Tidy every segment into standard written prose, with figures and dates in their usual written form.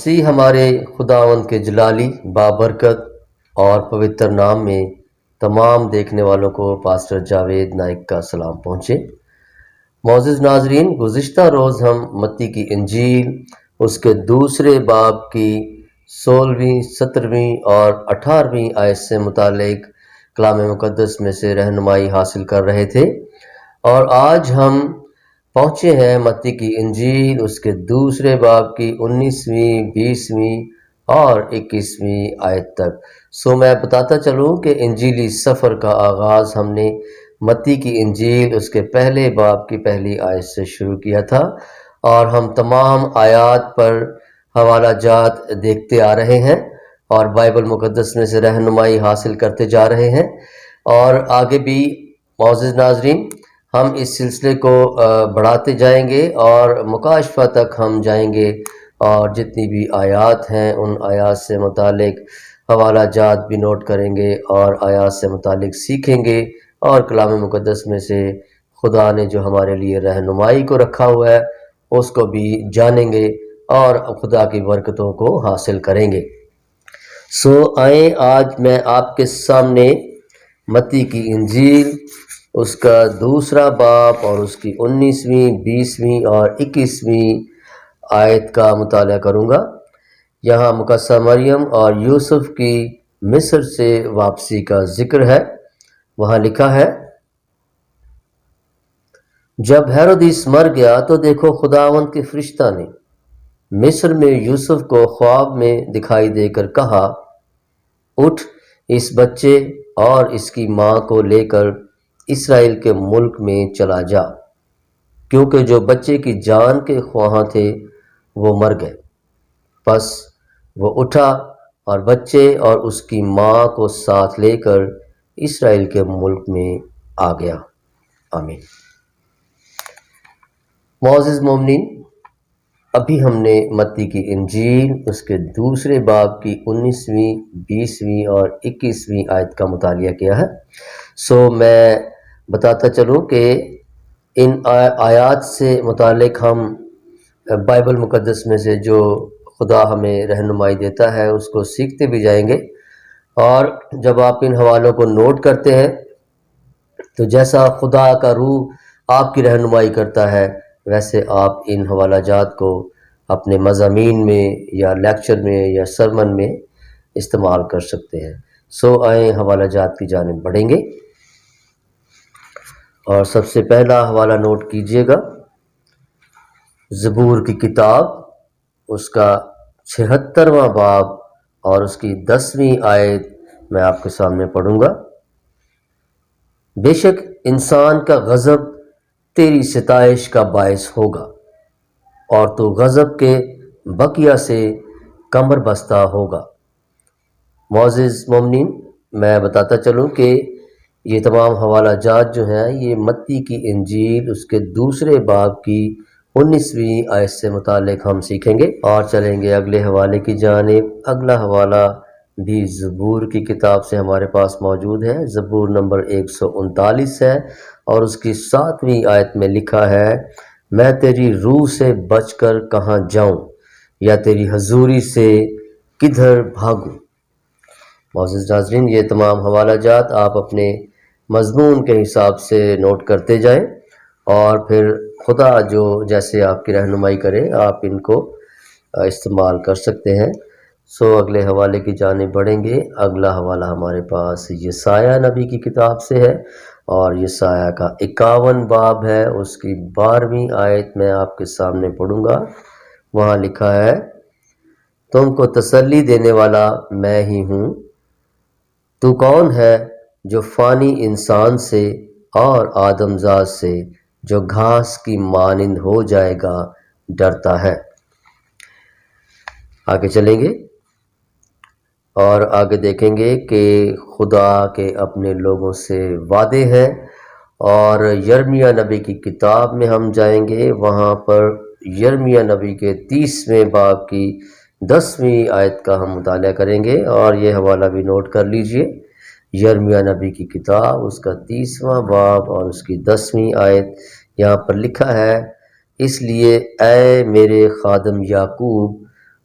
مسیح ہمارے خداوند کے جلالی بابرکت اور پوتر نام میں تمام دیکھنے والوں کو پاسٹر جاوید نائک کا سلام پہنچے۔ معزز ناظرین، گزشتہ روز ہم متی کی انجیل اس کے دوسرے باب کی 16ویں، 17ویں اور 18ویں آیت سے متعلق کلام مقدس میں سے رہنمائی حاصل کر رہے تھے، اور آج ہم پہنچے ہیں متی کی انجیل اس کے دوسرے باب کی 19ویں، 20ویں اور 21ویں آیت تک۔ میں بتاتا چلوں کہ انجیلی سفر کا آغاز ہم نے متی کی انجیل اس کے پہلے باب کی پہلی آیت سے شروع کیا تھا، اور ہم تمام آیات پر حوالہ جات دیکھتے آ رہے ہیں اور بائبل مقدس میں سے رہنمائی حاصل کرتے جا رہے ہیں، اور آگے بھی معزز ناظرین ہم اس سلسلے کو بڑھاتے جائیں گے اور مکاشفہ تک ہم جائیں گے، اور جتنی بھی آیات ہیں ان آیات سے متعلق حوالہ جات بھی نوٹ کریں گے اور آیات سے متعلق سیکھیں گے، اور کلام مقدس میں سے خدا نے جو ہمارے لیے رہنمائی کو رکھا ہوا ہے اس کو بھی جانیں گے اور خدا کی برکتوں کو حاصل کریں گے۔ آئیں آج میں آپ کے سامنے متی کی انجیل اس کا دوسرا باب اور اس کی 19ویں، 20ویں اور 21ویں آیت کا مطالعہ کروں گا۔ یہاں مقدسہ مریم اور یوسف کی مصر سے واپسی کا ذکر ہے۔ وہاں لکھا ہے، جب ہیرودیس مر گیا تو دیکھو خداوند کے فرشتہ نے مصر میں یوسف کو خواب میں دکھائی دے کر کہا، اٹھ اس بچے اور اس کی ماں کو لے کر اسرائیل کے ملک میں چلا جا، کیونکہ جو بچے کی جان کے خواہاں تھے وہ مر گئے۔ پس وہ اٹھا اور بچے اور اس کی ماں کو ساتھ لے کر اسرائیل کے ملک میں آ گیا۔ آمین۔ معزز مومنین، ابھی ہم نے متی کی انجیل اس کے دوسرے باب کی 19ویں، 20ویں اور 21ویں آیت کا مطالعہ کیا ہے۔ میں بتاتا چلوں کہ ان آیات سے متعلق ہم بائبل مقدس میں سے جو خدا ہمیں رہنمائی دیتا ہے اس کو سیکھتے بھی جائیں گے، اور جب آپ ان حوالوں کو نوٹ کرتے ہیں تو جیسا خدا کا روح آپ کی رہنمائی کرتا ہے ویسے آپ ان حوالہ جات کو اپنے مضامین میں یا لیکچر میں یا سرمن میں استعمال کر سکتے ہیں۔ آئیں حوالہ جات کی جانب بڑھیں گے، اور سب سے پہلا حوالہ نوٹ کیجئے گا، زبور کی کتاب اس کا 76واں باب اور اس کی 10ویں آیت میں آپ کے سامنے پڑھوں گا۔ بے شک انسان کا غضب تیری ستائش کا باعث ہوگا، اور تو غضب کے بقیہ سے کمر بستہ ہوگا۔ معزز مومنین، میں بتاتا چلوں کہ یہ تمام حوالہ جات جو ہیں یہ متی کی انجیل اس کے دوسرے باب کی 19ویں آیت سے متعلق ہم سیکھیں گے، اور چلیں گے اگلے حوالے کی جانب۔ اگلا حوالہ بھی زبور کی کتاب سے ہمارے پاس موجود ہے، زبور نمبر 139 ہے، اور اس کی 7ویں آیت میں لکھا ہے، میں تیری روح سے بچ کر کہاں جاؤں، یا تیری حضوری سے کدھر بھاگوں۔ معزز ناظرین، یہ تمام حوالہ جات آپ اپنے مضمون کے حساب سے نوٹ کرتے جائیں، اور پھر خدا جو جیسے آپ کی رہنمائی کرے آپ ان کو استعمال کر سکتے ہیں۔ اگلے حوالے کی جانب بڑھیں گے۔ اگلا حوالہ ہمارے پاس یسایہ نبی کی کتاب سے ہے، اور یسایہ کا 51 باب ہے، اس کی 12ویں آیت میں آپ کے سامنے پڑھوں گا۔ وہاں لکھا ہے، تم کو تسلی دینے والا میں ہی ہوں، تو کون ہے جو فانی انسان سے اور آدم زاد سے جو گھاس کی مانند ہو جائے گا ڈرتا ہے۔ آگے چلیں گے اور آگے دیکھیں گے کہ خدا کے اپنے لوگوں سے وعدے ہیں، اور یرمیہ نبی کی کتاب میں ہم جائیں گے۔ وہاں پر یرمیہ نبی کے 30ویں باب کی 10ویں آیت کا ہم مطالعہ کریں گے، اور یہ حوالہ بھی نوٹ کر لیجئے۔ یرمیہ نبی کی کتاب اس کا 30واں باب اور اس کی 10ویں آیت، یہاں پر لکھا ہے، اس لیے اے میرے خادم یعقوب،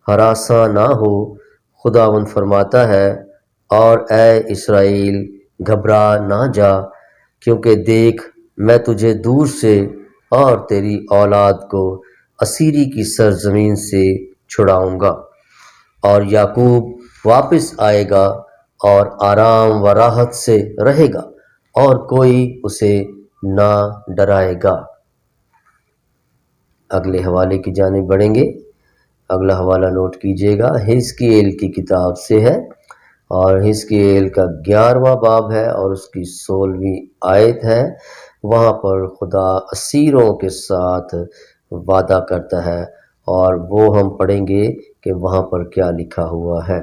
ہراساں نہ ہو۔ خداوند فرماتا ہے، اور اے اسرائیل گھبرا نہ جا، کیونکہ دیکھ میں تجھے دور سے اور تیری اولاد کو اسیری کی سرزمین سے چھڑاؤں گا، اور یعقوب واپس آئے گا اور آرام و راحت سے رہے گا، اور کوئی اسے نہ ڈرائے گا۔ اگلے حوالے کی جانب بڑھیں گے۔ اگلا حوالہ نوٹ کیجیے گا، حزقییل کی کتاب سے ہے، اور حزقییل کا 11واں باب ہے اور اس کی 16ویں آیت ہے۔ وہاں پر خدا اسیروں کے ساتھ وعدہ کرتا ہے، اور وہ ہم پڑھیں گے کہ وہاں پر کیا لکھا ہوا ہے۔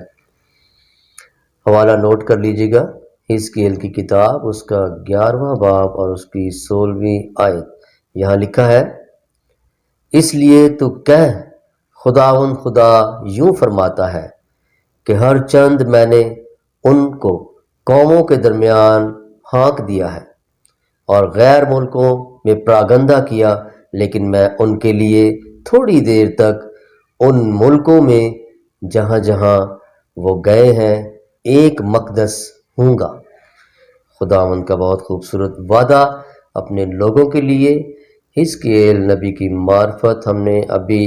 حوالہ نوٹ کر لیجیے گا، حزقییل کی کتاب، اس کا 11واں باب اور اس کی 16ویں آیت۔ یہاں لکھا ہے، اس لیے تو کہہ، خداوند خدا یوں فرماتا ہے کہ ہر چند میں نے ان کو قوموں کے درمیان ہانک دیا ہے اور غیر ملکوں میں پراگندہ کیا، لیکن میں ان کے لیے تھوڑی دیر تک ان ملکوں میں جہاں جہاں وہ گئے ہیں ایک مقدس ہوں گا۔ خداوند کا بہت خوبصورت وعدہ اپنے لوگوں کے لیے۔ حزقییل نبی کی معرفت ہم نے ابھی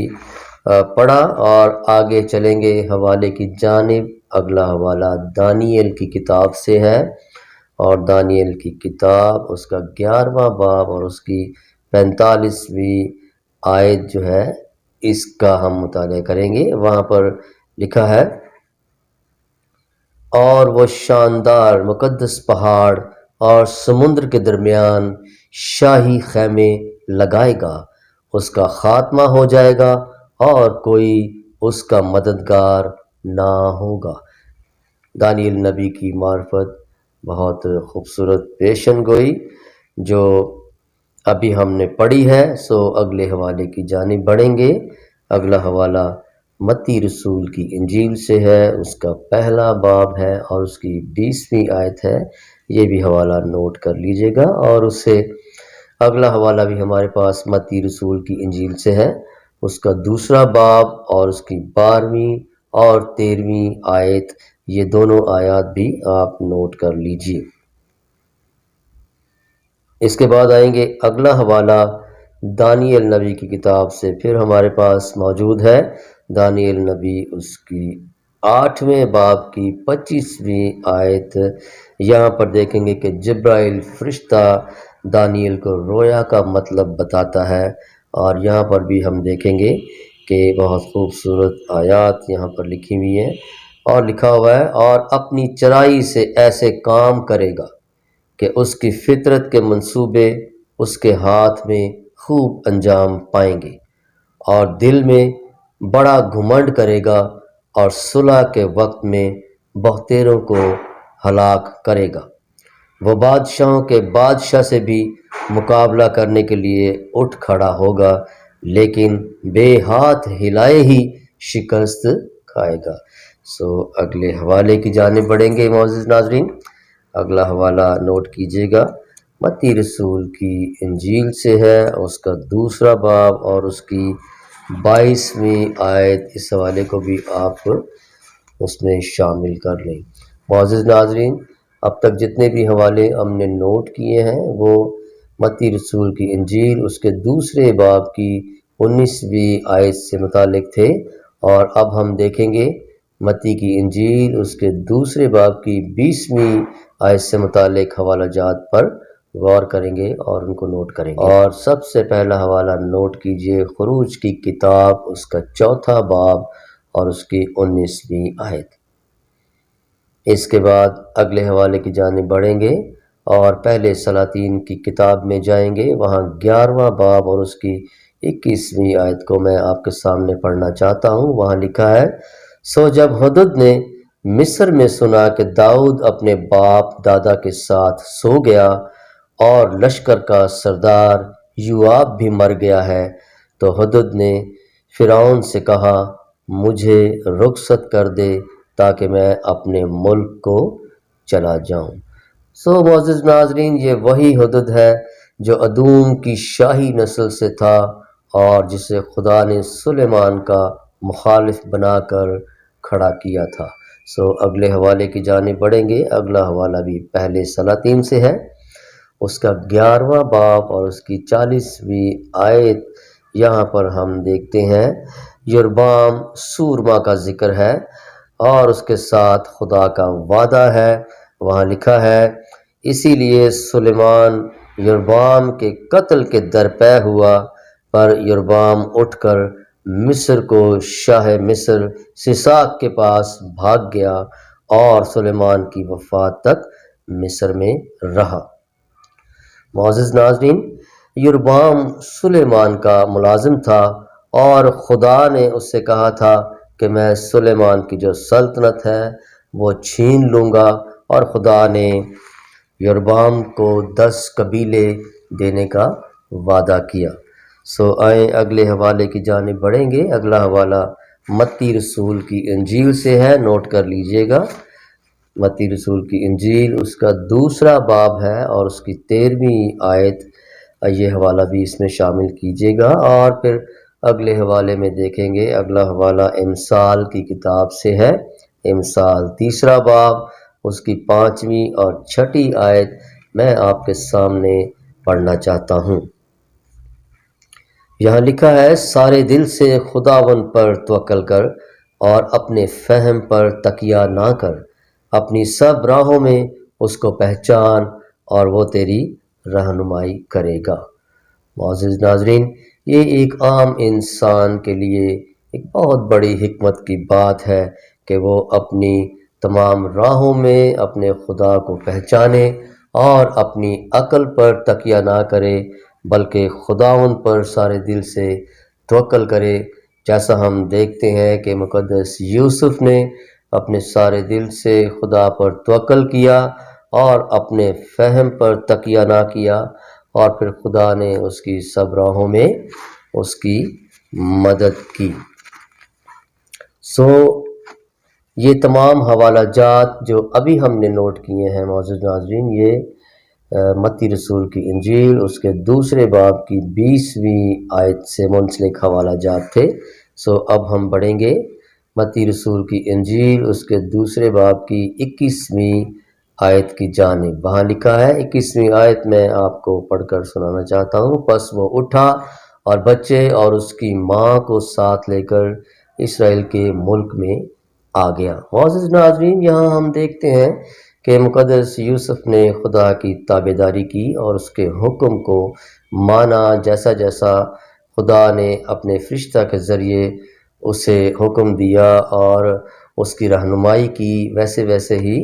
پڑھا، اور آگے چلیں گے حوالے کی جانب۔ اگلا حوالہ دانییل کی کتاب سے ہے، اور دانییل کی کتاب، اس کا 11واں باب اور اس کی 45ویں آیت جو ہے، اس کا ہم مطالعہ کریں گے۔ وہاں پر لکھا ہے، اور وہ شاندار مقدس پہاڑ اور سمندر کے درمیان شاہی خیمے لگائے گا، اس کا خاتمہ ہو جائے گا اور کوئی اس کا مددگار نہ ہوگا۔ دانییل نبی کی معرفت بہت خوبصورت پیشن گوئی جو ابھی ہم نے پڑھی ہے۔ سو اگلے حوالے کی جانب بڑھیں گے۔ اگلا حوالہ متی رسول کی انجیل سے ہے، اس کا پہلا باب ہے اور اس کی 20ویں آیت ہے۔ یہ بھی حوالہ نوٹ کر لیجیے گا، اور اس سے اگلا حوالہ بھی ہمارے پاس متی رسول کی انجیل سے ہے، اس کا دوسرا باب اور اس کی 12ویں اور 13ویں آیت۔ یہ دونوں آیات بھی آپ نوٹ کر لیجیے۔ اس کے بعد آئیں گے اگلا حوالہ دانییل نبی کی کتاب سے، پھر ہمارے پاس موجود ہے دانییل نبی، اس کی 8ویں باب کی 25ویں آیت۔ یہاں پر دیکھیں گے کہ جبرائیل فرشتہ دانییل کو رویا کا مطلب بتاتا ہے، اور یہاں پر بھی ہم دیکھیں گے کہ بہت خوبصورت آیات یہاں پر لکھی ہوئی ہیں، اور لکھا ہوا ہے، اور اپنی چرائی سے ایسے کام کرے گا کہ اس کی فطرت کے منصوبے اس کے ہاتھ میں خوب انجام پائیں گے، اور دل میں بڑا گھمنڈ کرے گا، اور صلح کے وقت میں بہتیروں کو ہلاک کرے گا۔ وہ بادشاہوں کے بادشاہ سے بھی مقابلہ کرنے کے لیے اٹھ کھڑا ہوگا، لیکن بے ہاتھ ہلائے ہی شکست کھائے گا۔ سو اگلے حوالے کی جانب بڑھیں گے معزز ناظرین۔ اگلا حوالہ نوٹ کیجیے گا، متی رسول کی انجیل سے ہے، اس کا دوسرا باب اور اس کی 22ویں آیت۔ اس حوالے کو بھی آپ اس میں شامل کر لیں۔ معزز ناظرین، اب تک جتنے بھی حوالے ہم نے نوٹ کیے ہیں وہ متی رسول کی انجیل اس کے دوسرے باب کی 19ویں آیت سے متعلق تھے، اور اب ہم دیکھیں گے متی کی انجیل اس کے دوسرے باب کی 20ویں آیت سے متعلق حوالہ جات پر غور کریں گے اور ان کو نوٹ کریں گے۔ اور سب سے پہلا حوالہ نوٹ کیجئے خروج کی کتاب، اس کا 4تھا باب اور اس کی 19ویں آیت۔ اس کے بعد اگلے حوالے کی جانب بڑھیں گے اور پہلے سلاطین کی کتاب میں جائیں گے، وہاں 11واں باب اور اس کی 21ویں آیت کو میں آپ کے سامنے پڑھنا چاہتا ہوں۔ وہاں لکھا ہے، سو جب ہدد نے مصر میں سنا کہ داؤد اپنے باپ دادا کے ساتھ سو گیا اور لشکر کا سردار یوآب بھی مر گیا ہے، تو ہدد نے فرعون سے کہا، مجھے رخصت کر دے تاکہ میں اپنے ملک کو چلا جاؤں۔ سو معزز ناظرین، یہ وہی ہدد ہے جو ادوم کی شاہی نسل سے تھا اور جسے خدا نے سلیمان کا مخالف بنا کر کھڑا کیا تھا۔ اگلے حوالے کی جانب بڑھیں گے۔ اگلا حوالہ بھی پہلے سلاطین سے ہے، اس کا 11واں باب اور اس کی 40ویں آیت۔ یہاں پر ہم دیکھتے ہیں یربعام سورما کا ذکر ہے اور اس کے ساتھ خدا کا وعدہ ہے۔ وہاں لکھا ہے، اسی لیے سلیمان یربعام کے قتل کے درپے ہوا، پر یربعام اٹھ کر مصر کو شاہ مصر سیساک کے پاس بھاگ گیا اور سلیمان کی وفات تک مصر میں رہا۔ معزز ناظرین، یربعام سلیمان کا ملازم تھا اور خدا نے اس سے کہا تھا کہ میں سلیمان کی جو سلطنت ہے وہ چھین لوں گا، اور خدا نے یربعام کو 10 قبیلے دینے کا وعدہ کیا۔ آئیں اگلے حوالے کی جانب بڑھیں گے۔ اگلا حوالہ متی رسول کی انجیل سے ہے، نوٹ کر لیجئے گا۔ متی رسول کی انجیل اس کا 2 باب ہے اور اس کی 13ویں آیت، یہ حوالہ بھی اس میں شامل کیجئے گا۔ اور پھر اگلے حوالے میں دیکھیں گے، اگلا حوالہ امثال کی کتاب سے ہے، امثال 3 باب، اس کی 5ویں اور 6ٹھی آیت میں آپ کے سامنے پڑھنا چاہتا ہوں۔ یہاں لکھا ہے، سارے دل سے خداوند پر توکل کر اور اپنے فہم پر تکیہ نہ کر، اپنی سب راہوں میں اس کو پہچان اور وہ تیری رہنمائی کرے گا۔ معزز ناظرین، یہ ایک عام انسان کے لیے ایک بہت بڑی حکمت کی بات ہے کہ وہ اپنی تمام راہوں میں اپنے خدا کو پہچانے اور اپنی عقل پر تکیہ نہ کرے، بلکہ خداوند پر سارے دل سے توکل کرے۔ جیسا ہم دیکھتے ہیں کہ مقدس یوسف نے اپنے سارے دل سے خدا پر توکل کیا اور اپنے فہم پر تکیہ نہ کیا، اور پھر خدا نے اس کی سب راہوں میں اس کی مدد کی۔ یہ تمام حوالہ جات جو ابھی ہم نے نوٹ کیے ہیں معزز ناظرین، یہ متی رسول کی انجیل اس کے 2 باب کی 20ویں آیت سے منسلک حوالہ جات تھے۔ اب ہم بڑھیں گے متی رسول کی انجیل اس کے 2 باب کی 21ویں آیت کی جانب۔ وہاں لکھا ہے، 21ویں آیت میں آپ کو پڑھ کر سنانا چاہتا ہوں۔ پس وہ اٹھا اور بچے اور اس کی ماں کو ساتھ لے کر اسرائیل کے ملک میں آ گیا۔ معزز ناظرین، یہاں ہم دیکھتے ہیں کہ مقدس یوسف نے خدا کی تابعداری کی اور اس کے حکم کو مانا۔ جیسا جیسا خدا نے اپنے فرشتہ کے ذریعے اسے حکم دیا اور اس کی رہنمائی کی، ویسے ویسے ہی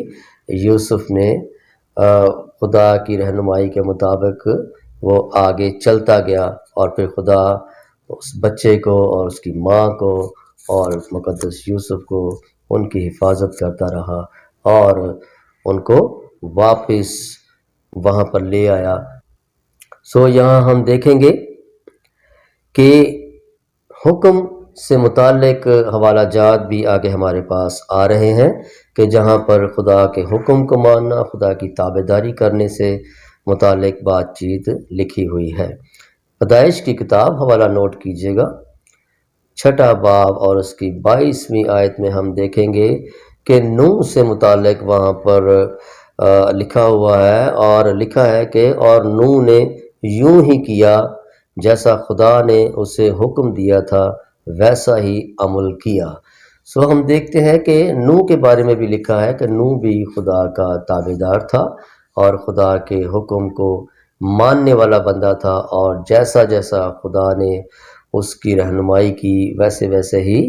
یوسف نے خدا کی رہنمائی کے مطابق وہ آگے چلتا گیا، اور پھر خدا اس بچے کو اور اس کی ماں کو اور مقدس یوسف کو ان کی حفاظت کرتا رہا اور ان کو واپس وہاں پر لے آیا۔ یہاں ہم دیکھیں گے کہ حکم سے متعلق حوالہ جات بھی آگے ہمارے پاس آ رہے ہیں، کہ جہاں پر خدا کے حکم کو ماننا، خدا کی تابعداری کرنے سے متعلق بات چیت لکھی ہوئی ہے۔ پیدائش کی کتاب حوالہ نوٹ کیجئے گا، 6 باب اور اس کی 22ویں آیت میں ہم دیکھیں گے کہ نوح سے متعلق وہاں پر لکھا ہوا ہے، اور لکھا ہے کہ اور نوح نے یوں ہی کیا جیسا خدا نے اسے حکم دیا تھا، ویسا ہی عمل کیا۔ ہم دیکھتے ہیں کہ نوح کے بارے میں بھی لکھا ہے کہ نوح بھی خدا کا تابعدار تھا اور خدا کے حکم کو ماننے والا بندہ تھا، اور جیسا جیسا خدا نے اس کی رہنمائی کی، ویسے ویسے ہی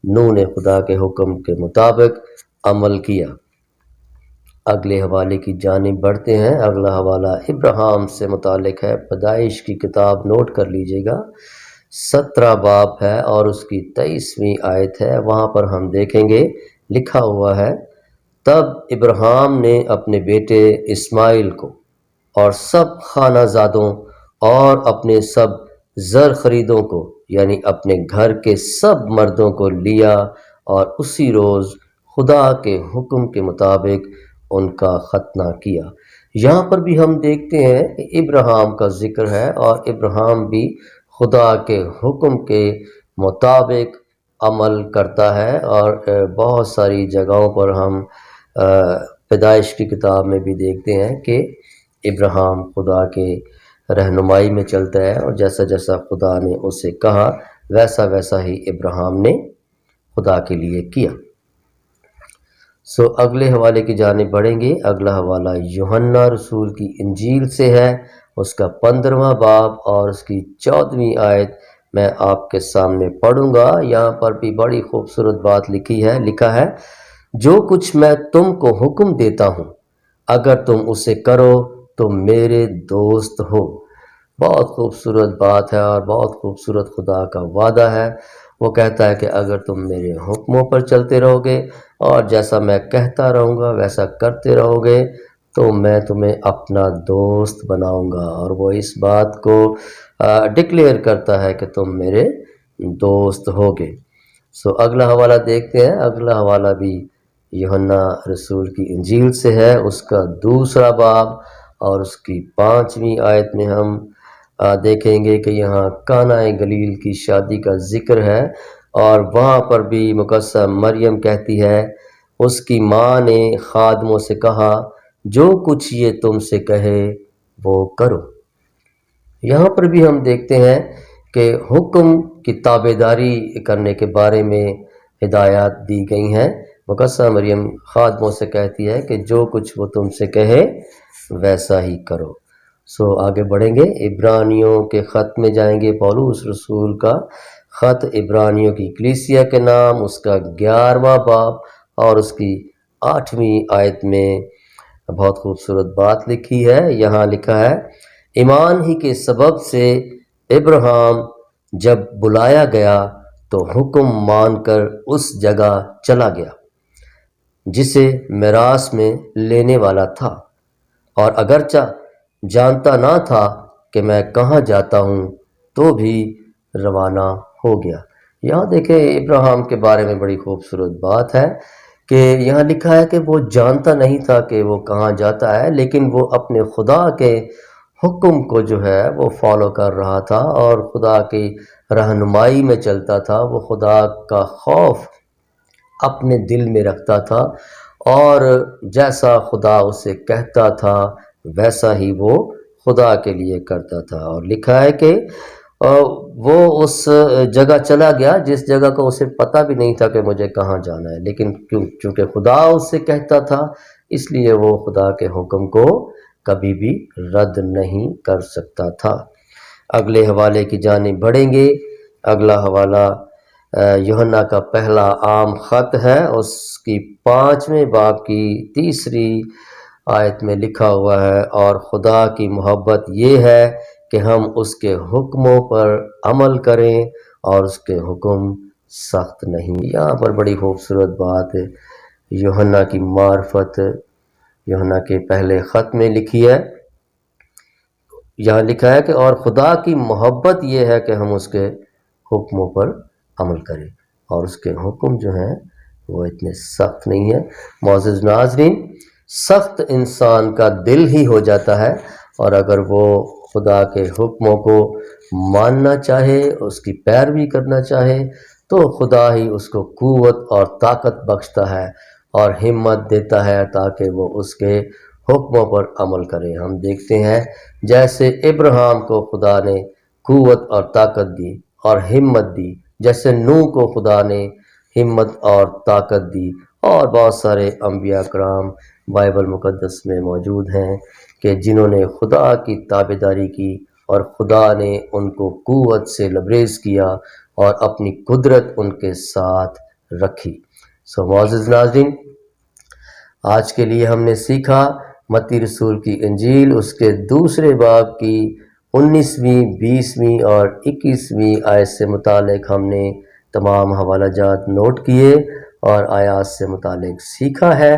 نوح نے خدا کے حکم کے مطابق عمل کیا۔ اگلے حوالے کی جانب بڑھتے ہیں۔ اگلا حوالہ ابراہیم سے متعلق ہے۔ پیدائش کی کتاب نوٹ کر لیجئے گا، 17 باب ہے اور اس کی 23ویں آیت ہے۔ وہاں پر ہم دیکھیں گے لکھا ہوا ہے، تب ابراہیم نے اپنے بیٹے اسماعیل کو اور سب خانہ زادوں اور اپنے سب زر خریدوں کو، یعنی اپنے گھر کے سب مردوں کو لیا، اور اسی روز خدا کے حکم کے مطابق ان کا ختنہ کیا۔ یہاں پر بھی ہم دیکھتے ہیں کہ ابراہیم کا ذکر ہے، اور ابراہیم بھی خدا کے حکم کے مطابق عمل کرتا ہے، اور بہت ساری جگہوں پر ہم پیدائش کی کتاب میں بھی دیکھتے ہیں کہ ابراہیم خدا کے رہنمائی میں چلتا ہے، اور جیسا جیسا خدا نے اسے کہا ویسا ویسا ہی ابراہیم نے خدا کے لیے کیا۔ اگلے حوالے کی جانب بڑھیں گے۔ اگلا حوالہ یوحنا رسول کی انجیل سے ہے، اس کا 15واں باب اور اس کی 14ویں آیت میں آپ کے سامنے پڑھوں گا۔ یہاں پر بھی بڑی خوبصورت بات لکھا ہے، جو کچھ میں تم کو حکم دیتا ہوں اگر تم اسے کرو تو میرے دوست ہو۔ بہت خوبصورت بات ہے اور بہت خوبصورت خدا کا وعدہ ہے۔ وہ کہتا ہے کہ اگر تم میرے حکموں پر چلتے رہو گے اور جیسا میں کہتا رہوں گا ویسا کرتے رہو گے تو میں تمہیں اپنا دوست بناؤں گا، اور وہ اس بات کو ڈکلیئر کرتا ہے کہ تم میرے دوست ہوگے۔ اگلا حوالہ دیکھتے ہیں۔ اگلا حوالہ بھی یوحنا رسول کی انجیل سے ہے، اس کا 2 باب اور اس کی 5ویں آیت میں ہم دیکھیں گے کہ یہاں کانا گلیل کی شادی کا ذکر ہے، اور وہاں پر بھی مقدسہ مریم کہتی ہے، اس کی ماں نے خادموں سے کہا جو کچھ یہ تم سے کہے وہ کرو۔ یہاں پر بھی ہم دیکھتے ہیں کہ حکم کی تابعداری کرنے کے بارے میں ہدایات دی گئی ہیں۔ مقدسہ مریم خادموں سے کہتی ہے کہ جو کچھ وہ تم سے کہے ویسا ہی کرو۔ آگے بڑھیں گے، عبرانیوں کے خط میں جائیں گے۔ پولس رسول کا خط عبرانیوں کی کلیسیا کے نام، اس کا 11واں باب اور اس کی 8ویں آیت میں بہت خوبصورت بات لکھی ہے۔ یہاں لکھا ہے، ایمان ہی کے سبب سے ابراہیم جب بلایا گیا تو حکم مان کر اس جگہ چلا گیا جسے میراث میں لینے والا تھا، اور اگرچہ جانتا نہ تھا کہ میں کہاں جاتا ہوں تو بھی روانہ ہو گیا۔ یہاں دیکھیں ابراہیم کے بارے میں بڑی خوبصورت بات ہے کہ یہاں لکھا ہے کہ وہ جانتا نہیں تھا کہ وہ کہاں جاتا ہے، لیکن وہ اپنے خدا کے حکم کو جو ہے وہ فالو کر رہا تھا اور خدا کی رہنمائی میں چلتا تھا۔ وہ خدا کا خوف اپنے دل میں رکھتا تھا، اور جیسا خدا اسے کہتا تھا ویسا ہی وہ خدا کے لیے کرتا تھا۔ اور لکھا ہے کہ وہ اس جگہ چلا گیا جس جگہ کو اسے پتہ بھی نہیں تھا کہ مجھے کہاں جانا ہے، لیکن چونکہ خدا اس سے کہتا تھا اس لیے وہ خدا کے حکم کو کبھی بھی رد نہیں کر سکتا تھا۔ اگلے حوالے کی جانب بڑھیں گے۔ اگلا حوالہ یوحنا کا پہلا عام خط ہے، اس کی 5ویں باب کی 3 آیت میں لکھا ہوا ہے، اور خدا کی محبت یہ ہے کہ ہم اس کے حکموں پر عمل کریں اور اس کے حکم سخت نہیں۔ یہاں پر بڑی خوبصورت بات ہے، یوحنا کی معرفت یوحنا کے پہلے خط میں لکھی ہے۔ یہاں لکھا ہے کہ اور خدا کی محبت یہ ہے کہ ہم اس کے حکموں پر عمل کریں، اور اس کے حکم جو ہیں وہ اتنے سخت نہیں ہیں۔ معزز ناظرین، سخت انسان کا دل ہی ہو جاتا ہے، اور اگر وہ خدا کے حکموں کو ماننا چاہے، اس کی پیروی کرنا چاہے، تو خدا ہی اس کو قوت اور طاقت بخشتا ہے اور ہمت دیتا ہے تاکہ وہ اس کے حکموں پر عمل کرے۔ ہم دیکھتے ہیں جیسے ابراہیم کو خدا نے قوت اور طاقت دی اور ہمت دی، جیسے نوح کو خدا نے ہمت اور طاقت دی، اور بہت سارے انبیاء کرام بائبل مقدس میں موجود ہیں کہ جنہوں نے خدا کی تابعداری کی اور خدا نے ان کو قوت سے لبریز کیا اور اپنی قدرت ان کے ساتھ رکھی۔ معزز ناظرین، آج کے لیے ہم نے سیکھا متی رسول کی انجیل، اس کے 2 باب کی 19ویں، 20ویں اور 21ویں آیت سے متعلق ہم نے تمام حوالہ جات نوٹ کیے اور آیات سے متعلق سیکھا ہے۔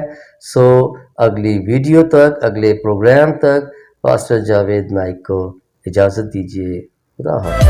اگلی ویڈیو تک، اگلے پروگرام تک پاسٹر جاوید نائک کو اجازت دیجیے۔ خدا حافظ۔